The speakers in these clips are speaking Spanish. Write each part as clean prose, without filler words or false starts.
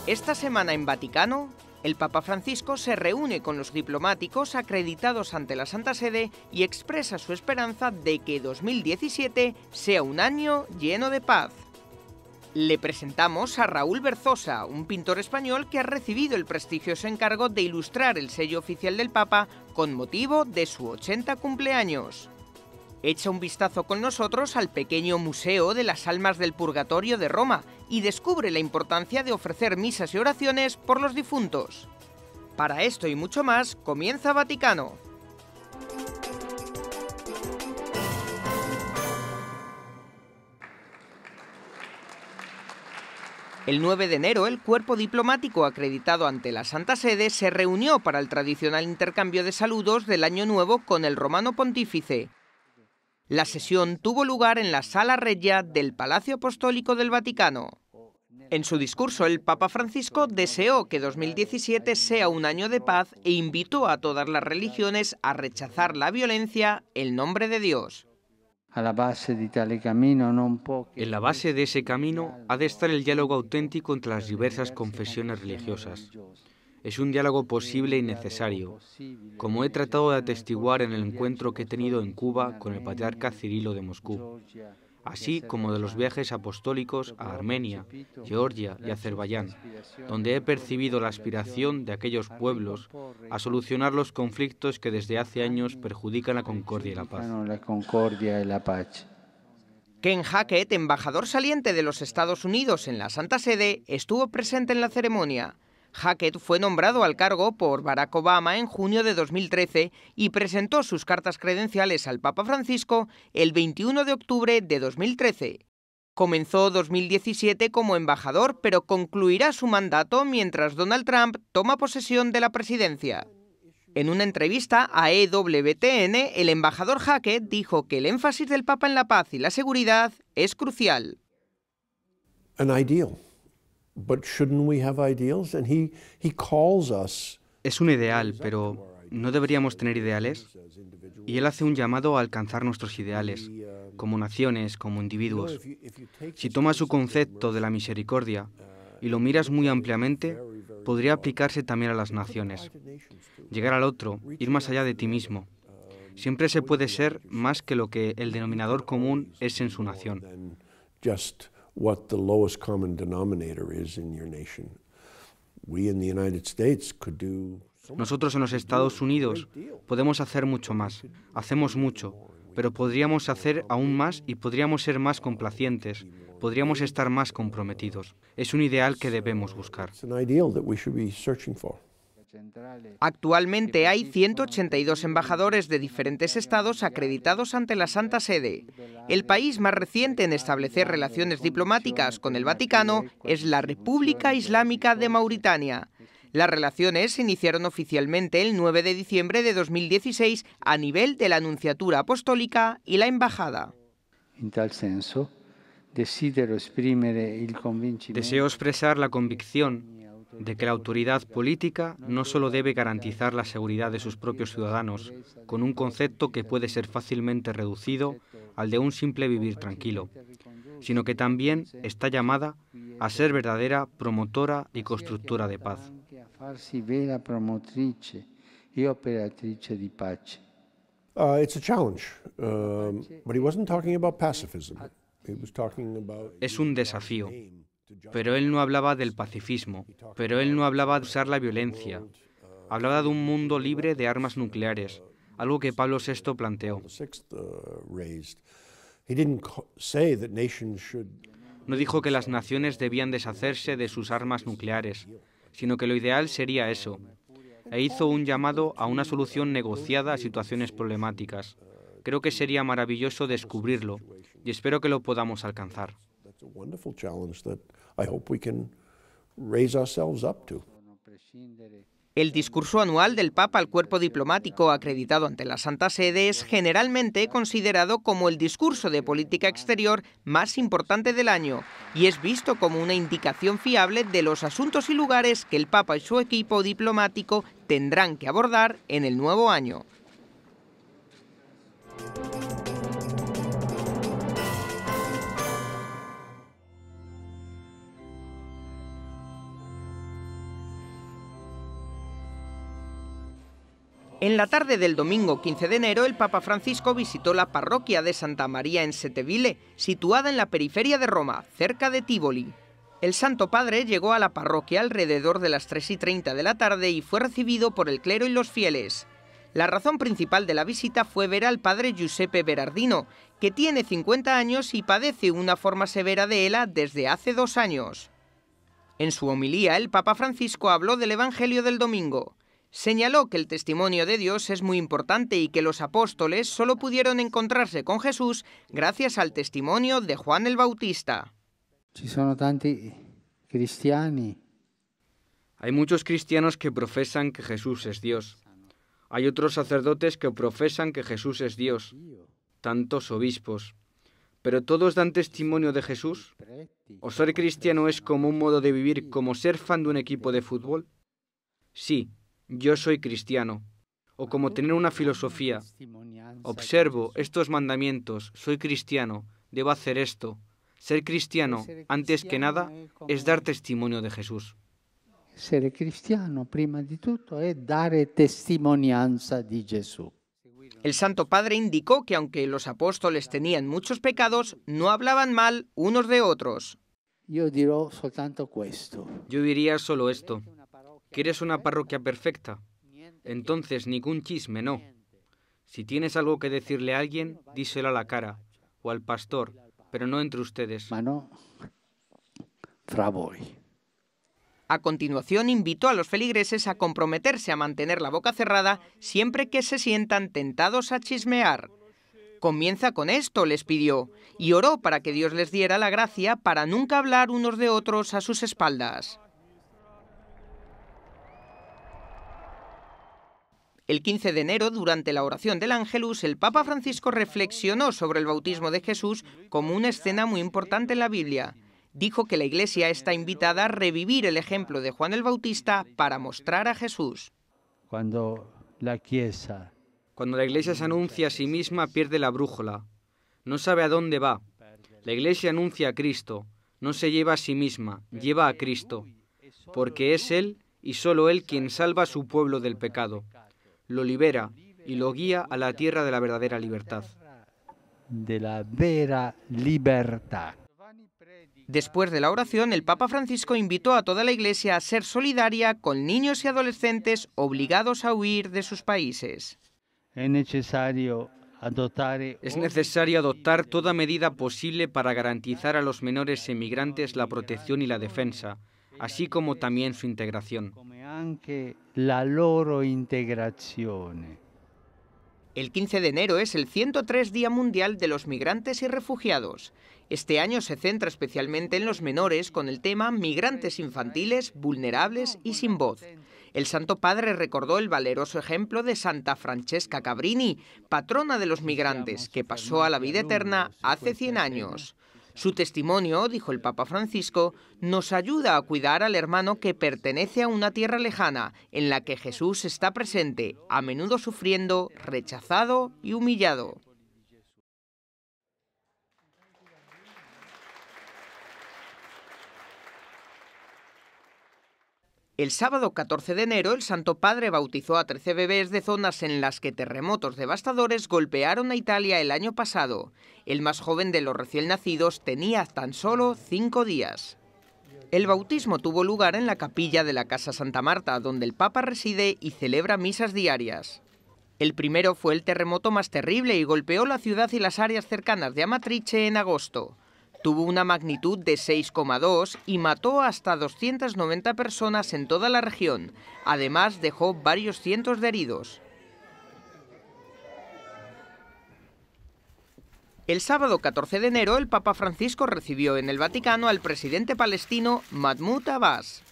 Esta semana en Vaticano, el Papa Francisco se reúne con los diplomáticos acreditados ante la Santa Sede y expresa su esperanza de que 2017 sea un año lleno de paz. Le presentamos a Raúl Berzosa, un pintor español que ha recibido el prestigioso encargo de ilustrar el sello oficial del Papa con motivo de su 80 cumpleaños. Echa un vistazo con nosotros al pequeño Museo de las Almas del Purgatorio de Roma y descubre la importancia de ofrecer misas y oraciones por los difuntos. Para esto y mucho más, comienza Vaticano. El 9 de enero, el cuerpo diplomático acreditado ante la Santa Sede se reunió para el tradicional intercambio de saludos del Año Nuevo con el Romano Pontífice. La sesión tuvo lugar en la Sala Regia del Palacio Apostólico del Vaticano. En su discurso, el Papa Francisco deseó que 2017 sea un año de paz e invitó a todas las religiones a rechazar la violencia en nombre de Dios. En la base de ese camino ha de estar el diálogo auténtico entre las diversas confesiones religiosas. Es un diálogo posible y necesario, como he tratado de atestiguar en el encuentro que he tenido en Cuba con el patriarca Cirilo de Moscú, así como de los viajes apostólicos a Armenia, Georgia y Azerbaiyán, donde he percibido la aspiración de aquellos pueblos a solucionar los conflictos que desde hace años perjudican la concordia y la paz. Ken Hackett, embajador saliente de los Estados Unidos en la Santa Sede, estuvo presente en la ceremonia. Hackett fue nombrado al cargo por Barack Obama en junio de 2013 y presentó sus cartas credenciales al Papa Francisco el 21 de octubre de 2013. Comenzó 2017 como embajador, pero concluirá su mandato mientras Donald Trump toma posesión de la presidencia. En una entrevista a EWTN, el embajador Hackett dijo que el énfasis del Papa en la paz y la seguridad es crucial. Es un ideal, pero ¿no deberíamos tener ideales? Y él hace un llamado a alcanzar nuestros ideales, como naciones, como individuos. Si tomas su concepto de la misericordia y lo miras muy ampliamente, podría aplicarse también a las naciones. Llegar al otro, ir más allá de ti mismo. Siempre se puede ser más que lo que el denominador común es en su nación. What the lowest common denominator is in your nation. We in the United States could do. Nosotros en los Estados Unidos podemos hacer mucho más. Hacemos mucho, pero podríamos hacer aún más y podríamos ser más complacientes. Podríamos estar más comprometidos. Es un ideal que debemos buscar. It's an ideal that we should be searching for. Actualmente hay 182 embajadores de diferentes estados acreditados ante la Santa Sede. El país más reciente en establecer relaciones diplomáticas con el Vaticano es la República Islámica de Mauritania. Las relaciones se iniciaron oficialmente el 9 de diciembre de 2016 a nivel de la Nunciatura Apostólica y la Embajada. En tal senso, deseo expresar la convicción de que la autoridad política no solo debe garantizar la seguridad de sus propios ciudadanos, con un concepto que puede ser fácilmente reducido al de un simple vivir tranquilo, sino que también está llamada a ser verdadera promotora y constructora de paz. It's a challenge, but he wasn't talking about pacifism. He was talking about. Es un desafío. Pero él no hablaba del pacifismo, pero él no hablaba de usar la violencia. Hablaba de un mundo libre de armas nucleares, algo que Pablo VI planteó. No dijo que las naciones debían deshacerse de sus armas nucleares, sino que lo ideal sería eso. E hizo un llamado a una solución negociada a situaciones problemáticas. Creo que sería maravilloso descubrirlo y espero que lo podamos alcanzar. It's a wonderful challenge that I hope we can raise ourselves up to. El discurso anual del Papa al cuerpo diplomático acreditado ante la Santa Sede es generalmente considerado como el discurso de política exterior más importante del año y es visto como una indicación fiable de los asuntos y lugares que el Papa y su equipo diplomático tendrán que abordar en el nuevo año. En la tarde del domingo 15 de enero, el Papa Francisco visitó la parroquia de Santa María en Seteville, situada en la periferia de Roma, cerca de Tivoli. El Santo Padre llegó a la parroquia alrededor de las 3:30 de la tarde y fue recibido por el clero y los fieles. La razón principal de la visita fue ver al padre Giuseppe Berardino, que tiene 50 años y padece una forma severa de ELA desde hace 2 años. En su homilía, el Papa Francisco habló del Evangelio del domingo. Señaló que el testimonio de Dios es muy importante y que los apóstoles solo pudieron encontrarse con Jesús gracias al testimonio de Juan el Bautista. Hay muchos cristianos que profesan que Jesús es Dios. Hay otros sacerdotes que profesan que Jesús es Dios, tantos obispos. ¿Pero todos dan testimonio de Jesús? ¿O ser cristiano es como un modo de vivir, como ser fan de un equipo de fútbol? Sí, yo soy cristiano. O como tener una filosofía. Observo estos mandamientos, soy cristiano, debo hacer esto. Ser cristiano, antes que nada, es dar testimonio de Jesús. Ser cristiano, prima di tutto, è dare testimonianza di Gesù. El Santo Padre indicó que aunque los apóstoles tenían muchos pecados, no hablaban mal unos de otros. Yo dirò soltanto questo. Yo diría solo esto. ¿Quieres una parroquia perfecta? Entonces ningún chisme, no. Si tienes algo que decirle a alguien, díselo a la cara, o al pastor, pero no entre ustedes. Ma no fra voi. A continuación, invitó a los feligreses a comprometerse a mantener la boca cerrada siempre que se sientan tentados a chismear. Comienza con esto, les pidió, y oró para que Dios les diera la gracia para nunca hablar unos de otros a sus espaldas. El 15 de enero, durante la oración del Ángelus, el Papa Francisco reflexionó sobre el bautismo de Jesús como una escena muy importante en la Biblia. Dijo que la Iglesia está invitada a revivir el ejemplo de Juan el Bautista para mostrar a Jesús. Cuando la Iglesia se anuncia a sí misma, pierde la brújula. No sabe a dónde va. La Iglesia anuncia a Cristo. No se lleva a sí misma, lleva a Cristo. Porque es Él y solo Él quien salva a su pueblo del pecado. Lo libera y lo guía a la tierra de la verdadera libertad. De la vera libertad. Después de la oración, el Papa Francisco invitó a toda la Iglesia a ser solidaria con niños y adolescentes obligados a huir de sus países. Es necesario adoptar toda medida posible para garantizar a los menores emigrantes la protección y la defensa, así como también su integración. El 15 de enero es el 103 Día Mundial de los Migrantes y Refugiados. Este año se centra especialmente en los menores con el tema Migrantes infantiles, vulnerables y sin voz. El Santo Padre recordó el valeroso ejemplo de Santa Francesca Cabrini, patrona de los migrantes, que pasó a la vida eterna hace 100 años. Su testimonio, dijo el Papa Francisco, nos ayuda a cuidar al hermano que pertenece a una tierra lejana, en la que Jesús está presente, a menudo sufriendo, rechazado y humillado. El sábado 14 de enero, el Santo Padre bautizó a 13 bebés de zonas en las que terremotos devastadores golpearon a Italia el año pasado. El más joven de los recién nacidos tenía tan solo 5 días. El bautismo tuvo lugar en la capilla de la Casa Santa Marta, donde el Papa reside y celebra misas diarias. El primero fue el terremoto más terrible y golpeó la ciudad y las áreas cercanas de Amatrice en agosto. Tuvo una magnitud de 6,2 y mató hasta 290 personas en toda la región. Además, dejó varios cientos de heridos. El sábado 14 de enero, el Papa Francisco recibió en el Vaticano al presidente palestino Mahmoud Abbas.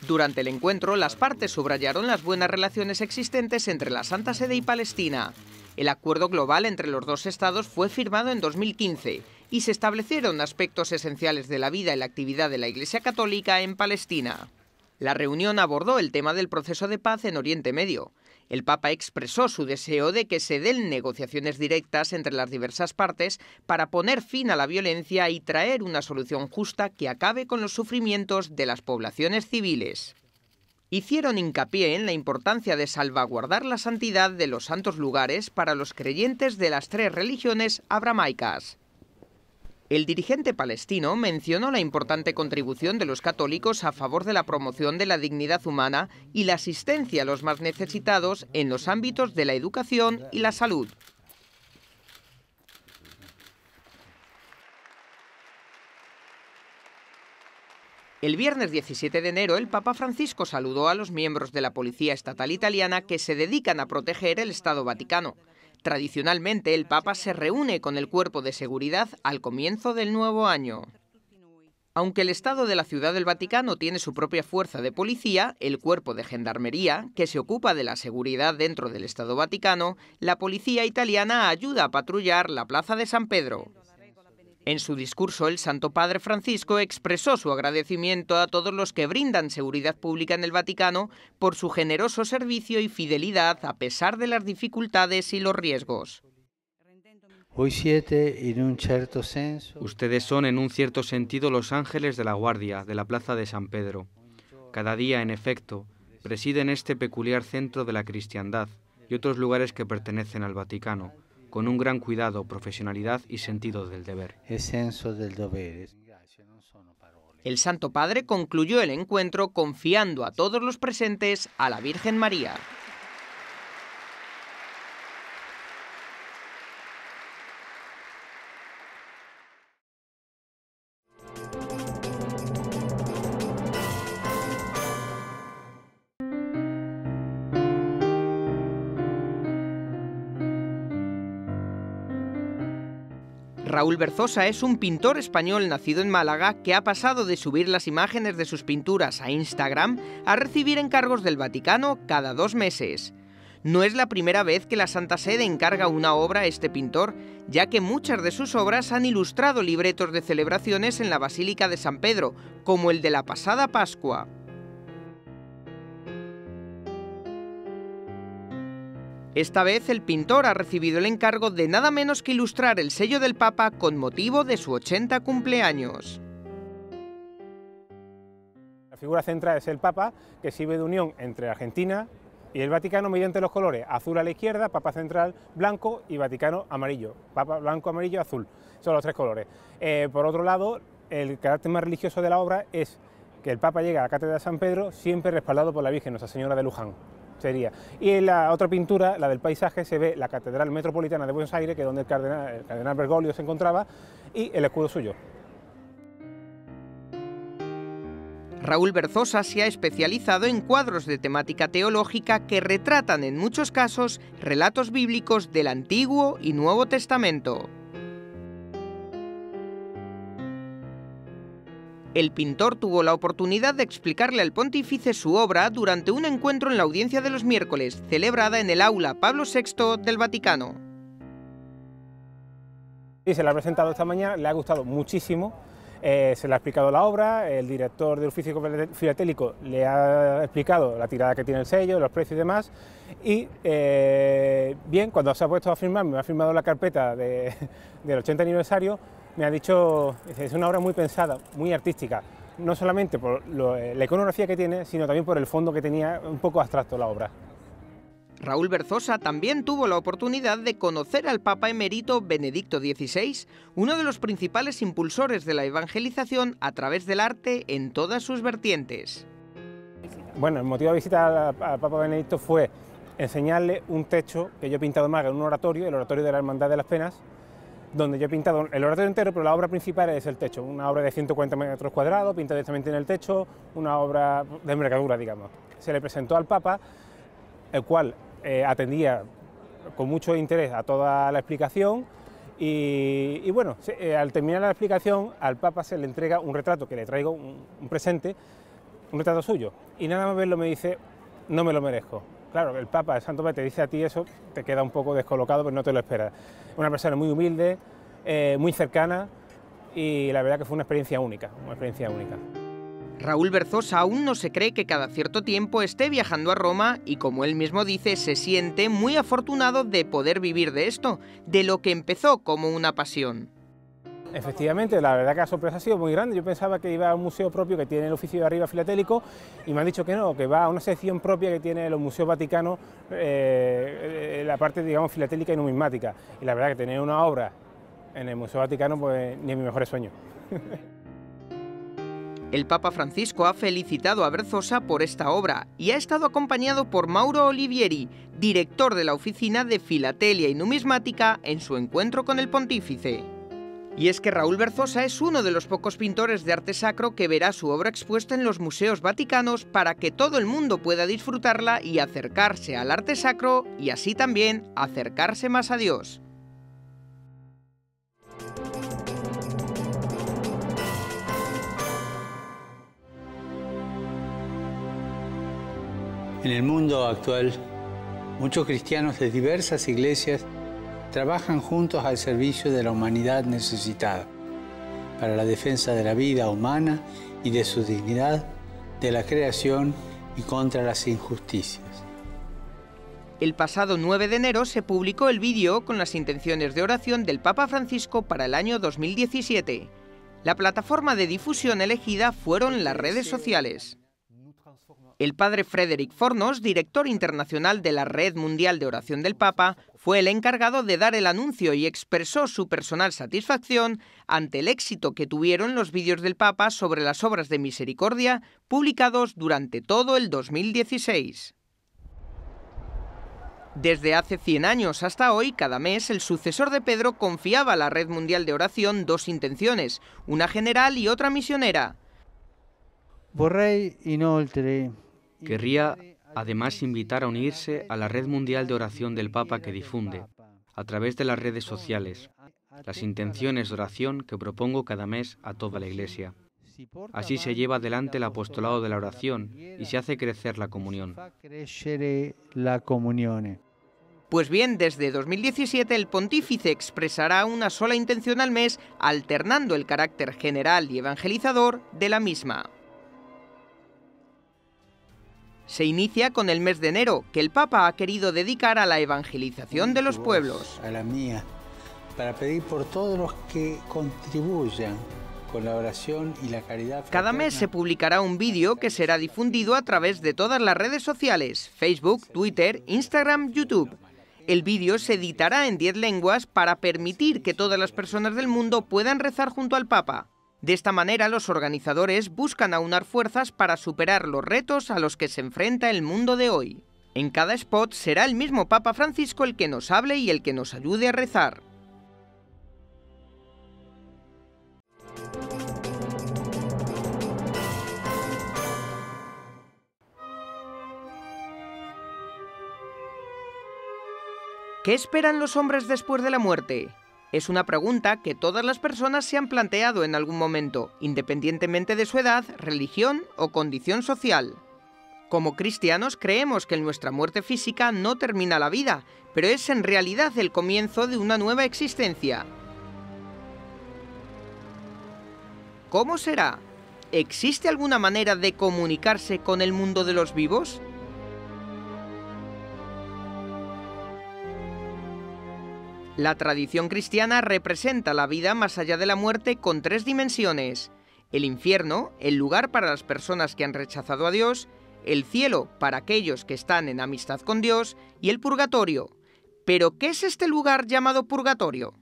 Durante el encuentro, las partes subrayaron las buenas relaciones existentes entre la Santa Sede y Palestina. El acuerdo global entre los dos estados fue firmado en 2015 y se establecieron aspectos esenciales de la vida y la actividad de la Iglesia Católica en Palestina. La reunión abordó el tema del proceso de paz en Oriente Medio. El Papa expresó su deseo de que se den negociaciones directas entre las diversas partes para poner fin a la violencia y traer una solución justa que acabe con los sufrimientos de las poblaciones civiles. Hicieron hincapié en la importancia de salvaguardar la santidad de los santos lugares para los creyentes de las 3 religiones abramaicas. El dirigente palestino mencionó la importante contribución de los católicos a favor de la promoción de la dignidad humana y la asistencia a los más necesitados en los ámbitos de la educación y la salud. El viernes 17 de enero, el Papa Francisco saludó a los miembros de la Policía Estatal Italiana que se dedican a proteger el Estado Vaticano. Tradicionalmente, el Papa se reúne con el cuerpo de seguridad al comienzo del nuevo año. Aunque el Estado de la Ciudad del Vaticano tiene su propia fuerza de policía, el cuerpo de gendarmería, que se ocupa de la seguridad dentro del Estado Vaticano, la policía italiana ayuda a patrullar la Plaza de San Pedro. En su discurso, el Santo Padre Francisco expresó su agradecimiento a todos los que brindan seguridad pública en el Vaticano por su generoso servicio y fidelidad a pesar de las dificultades y los riesgos. Ustedes son, en un cierto sentido, los ángeles de la guardia de la Plaza de San Pedro. Cada día, en efecto, presiden este peculiar centro de la cristiandad y otros lugares que pertenecen al Vaticano, con un gran cuidado, profesionalidad y sentido del deber. El Santo Padre concluyó el encuentro confiando a todos los presentes a la Virgen María. Raúl Berzosa es un pintor español nacido en Málaga que ha pasado de subir las imágenes de sus pinturas a Instagram a recibir encargos del Vaticano cada 2 meses. No es la primera vez que la Santa Sede encarga una obra a este pintor, ya que muchas de sus obras han ilustrado libretos de celebraciones en la Basílica de San Pedro, como el de la pasada Pascua. Esta vez el pintor ha recibido el encargo de nada menos que ilustrar el sello del Papa con motivo de su 80 cumpleaños. La figura central es el Papa, que sirve de unión entre Argentina y el Vaticano mediante los colores azul a la izquierda, Papa central blanco y Vaticano amarillo. Papa blanco, amarillo, azul, son los 3 colores. Por otro lado, el carácter más religioso de la obra es que el Papa llega a la Cátedra de San Pedro siempre respaldado por la Virgen, Nuestra Señora de Luján. Y en la otra pintura, la del paisaje, se ve la Catedral Metropolitana de Buenos Aires, que es donde el cardenal Bergoglio se encontraba, y el escudo suyo. Raúl Berzosa se ha especializado en cuadros de temática teológica que retratan en muchos casos relatos bíblicos del Antiguo y Nuevo Testamento. El pintor tuvo la oportunidad de explicarle al pontífice su obra durante un encuentro en la audiencia de los miércoles, celebrada en el aula Pablo VI del Vaticano. Y se la ha presentado esta mañana, le ha gustado muchísimo, se le ha explicado la obra, el director del oficio filatélico le ha explicado la tirada que tiene el sello, los precios y demás, y bien, cuando se ha puesto a firmar, me ha firmado la carpeta del 80 aniversario, me ha dicho, es una obra muy pensada, muy artística, no solamente por la iconografía que tiene, sino también por el fondo que tenía, un poco abstracto la obra. Raúl Berzosa también tuvo la oportunidad de conocer al Papa emérito Benedicto XVI, uno de los principales impulsores de la evangelización a través del arte en todas sus vertientes. Bueno, el motivo de visita al Papa Benedicto fue enseñarle un techo que yo he pintado en Málaga en un oratorio, el oratorio de la Hermandad de las Penas, donde yo he pintado el oratorio entero, pero la obra principal es el techo, una obra de 140 metros cuadrados, pintada directamente en el techo, una obra de envergadura, digamos. Se le presentó al Papa, el cual atendía con mucho interés a toda la explicación y bueno, al terminar la explicación al Papa se le entrega un retrato, que le traigo un presente, un retrato suyo, y nada más verlo me dice, no me lo merezco. Claro, el Papa, el Santo Padre, te dice a ti eso, te queda un poco descolocado, pero no te lo esperas. Una persona muy humilde, muy cercana, y la verdad que fue una experiencia única, Raúl Berzosa aún no se cree que cada cierto tiempo esté viajando a Roma y, como él mismo dice, se siente muy afortunado de poder vivir de esto, de lo que empezó como una pasión. Efectivamente, la verdad que la sorpresa ha sido muy grande. Yo pensaba que iba a un museo propio que tiene el oficio de arriba filatélico y me han dicho que no, que va a una sección propia que tiene los museos vaticanos, la parte, digamos, filatélica y numismática. Y la verdad que tener una obra en el Museo Vaticano, pues ni en mis mejores sueños. El Papa Francisco ha felicitado a Berzosa por esta obra y ha estado acompañado por Mauro Olivieri, director de la Oficina de Filatelia y Numismática, en su encuentro con el pontífice. Y es que Raúl Berzosa es uno de los pocos pintores de arte sacro que verá su obra expuesta en los museos vaticanos para que todo el mundo pueda disfrutarla y acercarse al arte sacro y así también acercarse más a Dios. En el mundo actual, muchos cristianos de diversas iglesias trabajan juntos al servicio de la humanidad necesitada, para la defensa de la vida humana y de su dignidad, de la creación y contra las injusticias. El pasado 9 de enero se publicó el vídeo con las intenciones de oración del Papa Francisco para el año 2017. La plataforma de difusión elegida fueron las redes sociales. El padre Frédéric Fornos, director internacional de la Red Mundial de Oración del Papa, fue el encargado de dar el anuncio y expresó su personal satisfacción ante el éxito que tuvieron los vídeos del Papa sobre las obras de misericordia publicados durante todo el 2016. Desde hace 100 años hasta hoy, cada mes, el sucesor de Pedro confiaba a la Red Mundial de Oración dos intenciones, una general y otra misionera. Querría además invitar a unirse a la Red Mundial de Oración del Papa que difunde, a través de las redes sociales, las intenciones de oración que propongo cada mes a toda la Iglesia. Así se lleva adelante el apostolado de la oración y se hace crecer la comunión. Pues bien, desde 2017 el pontífice expresará una sola intención al mes, alternando el carácter general y evangelizador de la misma. Se inicia con el mes de enero, que el Papa ha querido dedicar a la evangelización de los pueblos. A la mía, para pedir por todos los que contribuyan con la oración y la caridad fraterna. Cada mes se publicará un vídeo que será difundido a través de todas las redes sociales, Facebook, Twitter, Instagram, YouTube. El vídeo se editará en 10 lenguas para permitir que todas las personas del mundo puedan rezar junto al Papa. De esta manera, los organizadores buscan aunar fuerzas para superar los retos a los que se enfrenta el mundo de hoy. En cada spot será el mismo Papa Francisco el que nos hable y el que nos ayude a rezar. ¿Qué esperan los hombres después de la muerte? Es una pregunta que todas las personas se han planteado en algún momento, independientemente de su edad, religión o condición social. Como cristianos creemos que en nuestra muerte física no termina la vida, pero es en realidad el comienzo de una nueva existencia. ¿Cómo será? ¿Existe alguna manera de comunicarse con el mundo de los vivos? La tradición cristiana representa la vida más allá de la muerte con 3 dimensiones: el infierno, el lugar para las personas que han rechazado a Dios, el cielo para aquellos que están en amistad con Dios y el purgatorio. ¿Pero qué es este lugar llamado purgatorio?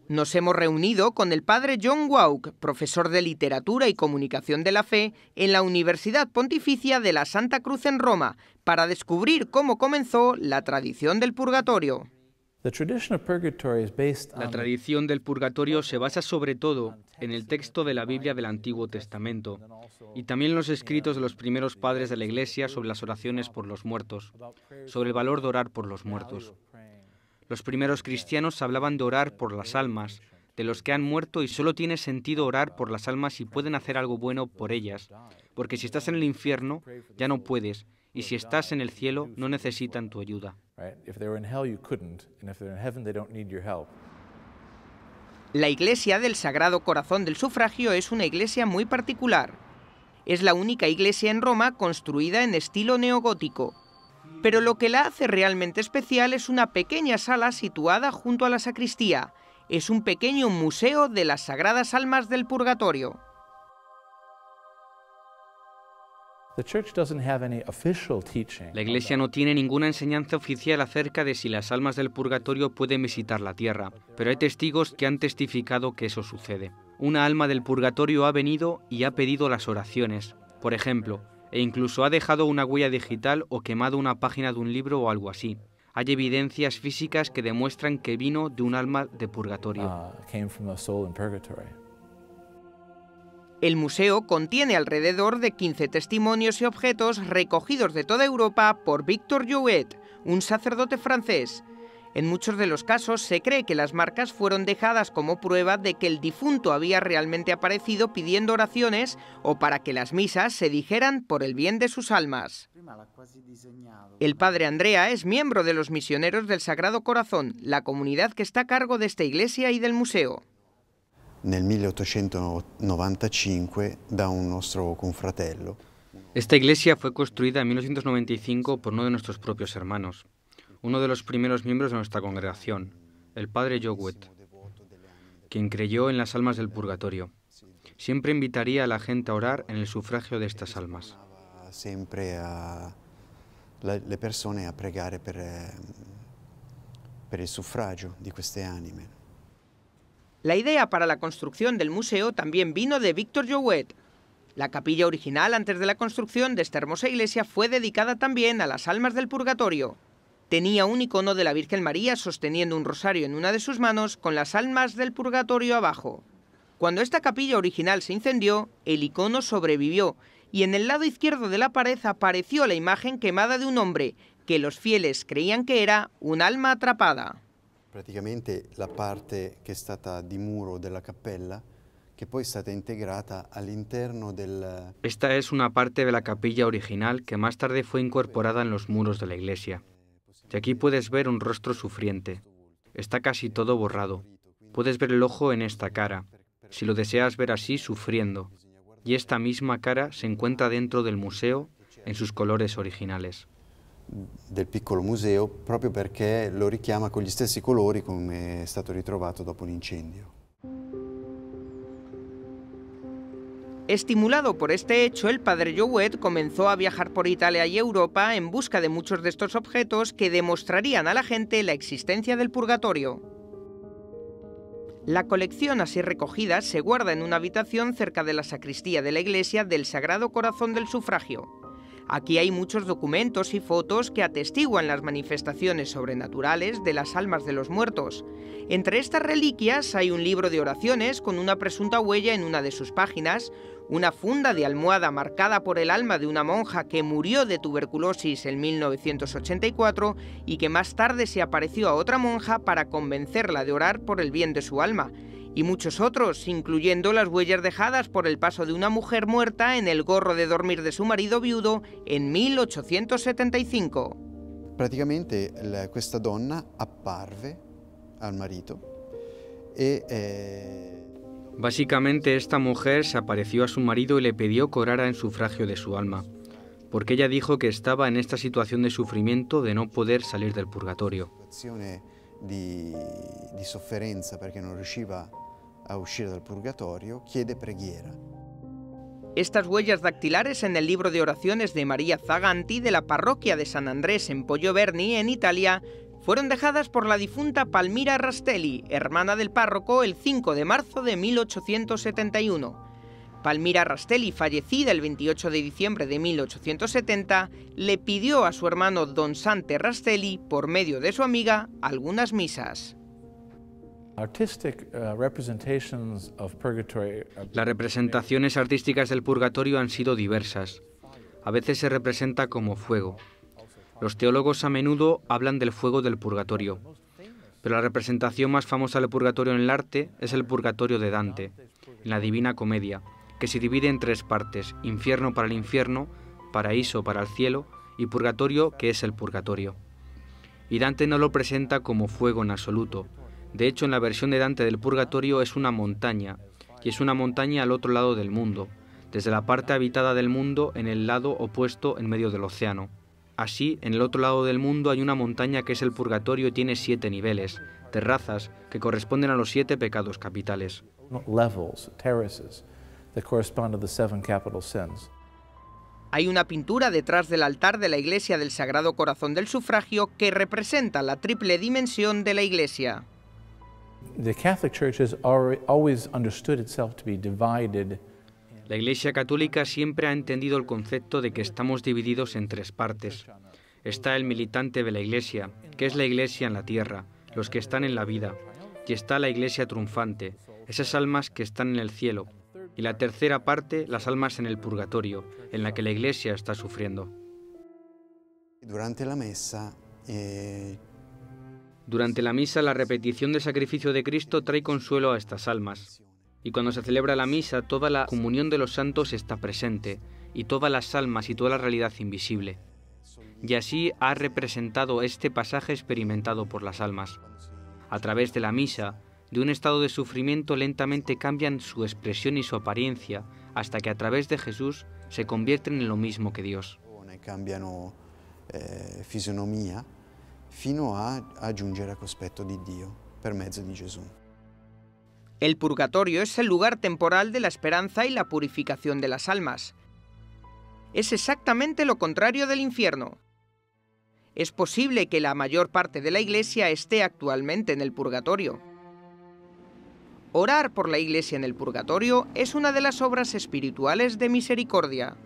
Nos hemos reunido con el padre John Waugh, profesor de Literatura y Comunicación de la Fe en la Universidad Pontificia de la Santa Cruz en Roma, para descubrir cómo comenzó la tradición del purgatorio. La tradición del purgatorio se basa sobre todo en el texto de la Biblia del Antiguo Testamento y también en los escritos de los primeros padres de la Iglesia sobre las oraciones por los muertos, sobre el valor de orar por los muertos. Los primeros cristianos hablaban de orar por las almas de los que han muerto y solo tiene sentido orar por las almas si pueden hacer algo bueno por ellas, porque si estás en el infierno ya no puedes, y si estás en el cielo no necesitan tu ayuda. La iglesia del Sagrado Corazón del Sufragio es una iglesia muy particular. Es la única iglesia en Roma construida en estilo neogótico. Pero lo que la hace realmente especial es una pequeña sala situada junto a la sacristía. es un pequeño museo de las sagradas almas del purgatorio. La Iglesia no tiene ninguna enseñanza oficial acerca de si las almas del purgatorio pueden visitar la tierra, pero hay testigos que han testificado que eso sucede. Una alma del purgatorio ha venido y ha pedido las oraciones, por ejemplo, e incluso ha dejado una huella digital o quemado una página de un libro o algo así. Hay evidencias físicas que demuestran que vino de un alma de purgatorio. El museo contiene alrededor de 15 testimonios y objetos recogidos de toda Europa por Victor Jouet, un sacerdote francés. En muchos de los casos se cree que las marcas fueron dejadas como prueba de que el difunto había realmente aparecido pidiendo oraciones o para que las misas se dijeran por el bien de sus almas. El padre Andrea es miembro de los Misioneros del Sagrado Corazón, la comunidad que está a cargo de esta iglesia y del museo. Nel 1895 da un nostro confratello. Esta iglesia fue construida en 1995 por uno de nuestros propios hermanos, uno de los primeros miembros de nuestra congregación, el padre Jouet, quien creyó en las almas del purgatorio. Siempre invitaría a la gente a orar en el sufragio de estas almas. Siempre a le persone a pregare per il suffragio di queste anime. La idea para la construcción del museo también vino de Victor Jouet. La capilla original antes de la construcción de esta hermosa iglesia fue dedicada también a las almas del purgatorio. Tenía un icono de la Virgen María sosteniendo un rosario en una de sus manos con las almas del purgatorio abajo. Cuando esta capilla original se incendió, el icono sobrevivió y en el lado izquierdo de la pared apareció la imagen quemada de un hombre que los fieles creían que era un alma atrapada. Praticamente la parte che è stata di muro della cappella, che poi è stata integrata all'interno del... Esta es una parte de la capilla original que más tarde fue incorporada en los muros de la iglesia. Y aquí puedes ver un rostro sufriente. Está casi todo borrado. Puedes ver el ojo en esta cara, si lo deseas ver así, sufriendo. Y esta misma cara se encuentra dentro del museo en sus colores originales. Del piccolo museo, proprio perché lo richiama con gli stessi colori come è stato ritrovato dopo l'incendio. Estimulado por este hecho, el padre Jouet comenzó a viajar por Italia y Europa en busca de muchos de estos objetos que demostrarían a la gente la existencia del purgatorio. La colección así recogida se guarda en una habitación cerca de la sacristía de la iglesia del Sagrado Corazón del Sufragio. Aquí hay muchos documentos y fotos que atestiguan las manifestaciones sobrenaturales de las almas de los muertos. Entre estas reliquias hay un libro de oraciones con una presunta huella en una de sus páginas, una funda de almohada marcada por el alma de una monja que murió de tuberculosis en 1984 y que más tarde se apareció a otra monja para convencerla de orar por el bien de su alma, y muchos otros, incluyendo las huellas dejadas por el paso de una mujer muerta en el gorro de dormir de su marido viudo en 1875. Praticamente questa donna apparve al marito Básicamente esta mujer se apareció a su marido y le pidió que orara en sufragio de su alma, porque ella dijo que estaba en esta situación de sufrimiento de no poder salir del purgatorio. Di sofferenza perché non riusciva a uscire dal purgatorio, chiede preghiera. Estas huellas dactilares en el libro de oraciones de María Zaganti de la parroquia de San Andrés en Poggio Verni, en Italia, fueron dejadas por la difunta Palmira Rastelli, hermana del párroco, el 5 de marzo de 1871. Palmira Rastelli, fallecida el 28 de diciembre de 1870, le pidió a su hermano Don Sante Rastelli, por medio de su amiga, algunas misas. Las representaciones artísticas del purgatorio han sido diversas. A veces se representa como fuego. Los teólogos a menudo hablan del fuego del purgatorio, pero la representación más famosa del purgatorio en el arte es el purgatorio de Dante, en la Divina Comedia, que se divide en tres partes: infierno para el infierno, paraíso para el cielo y purgatorio, que es el purgatorio. Y Dante no lo presenta como fuego en absoluto. De hecho, en la versión de Dante del purgatorio es una montaña, y es una montaña al otro lado del mundo, desde la parte habitada del mundo en el lado opuesto en medio del océano. Así, en el otro lado del mundo hay una montaña que es el purgatorio y tiene 7 niveles, terrazas, que corresponden a los 7 pecados capitales. Levels, terraces, that correspond to the 7 capital sins. Hay una pintura detrás del altar de la iglesia del Sagrado Corazón del Sufragio que representa la triple dimensión de la iglesia. The Catholic Church has always understood itself to be divided. La Iglesia Católica siempre ha entendido el concepto de que estamos divididos en 3 partes. Está el militante de la Iglesia, que es la Iglesia en la tierra, los que están en la vida, y está la Iglesia triunfante, esas almas que están en el cielo, y la tercera parte, las almas en el purgatorio, en la que la Iglesia está sufriendo. Durante la misa, la repetición del sacrificio de Cristo trae consuelo a estas almas. Y cuando se celebra la misa, toda la comunión de los santos está presente, y todas las almas y toda la realidad invisible. Y así ha representado este pasaje experimentado por las almas. A través de la misa, de un estado de sufrimiento lentamente cambian su expresión y su apariencia, hasta que a través de Jesús se convierten en lo mismo que Dios. Cambiano fisionomía, fino a aggiungere al cospetto di Dio per mezzo di Gesù. El purgatorio es el lugar temporal de la esperanza y la purificación de las almas. Es exactamente lo contrario del infierno. Es posible que la mayor parte de la Iglesia esté actualmente en el purgatorio. Orar por la Iglesia en el purgatorio es una de las obras espirituales de misericordia.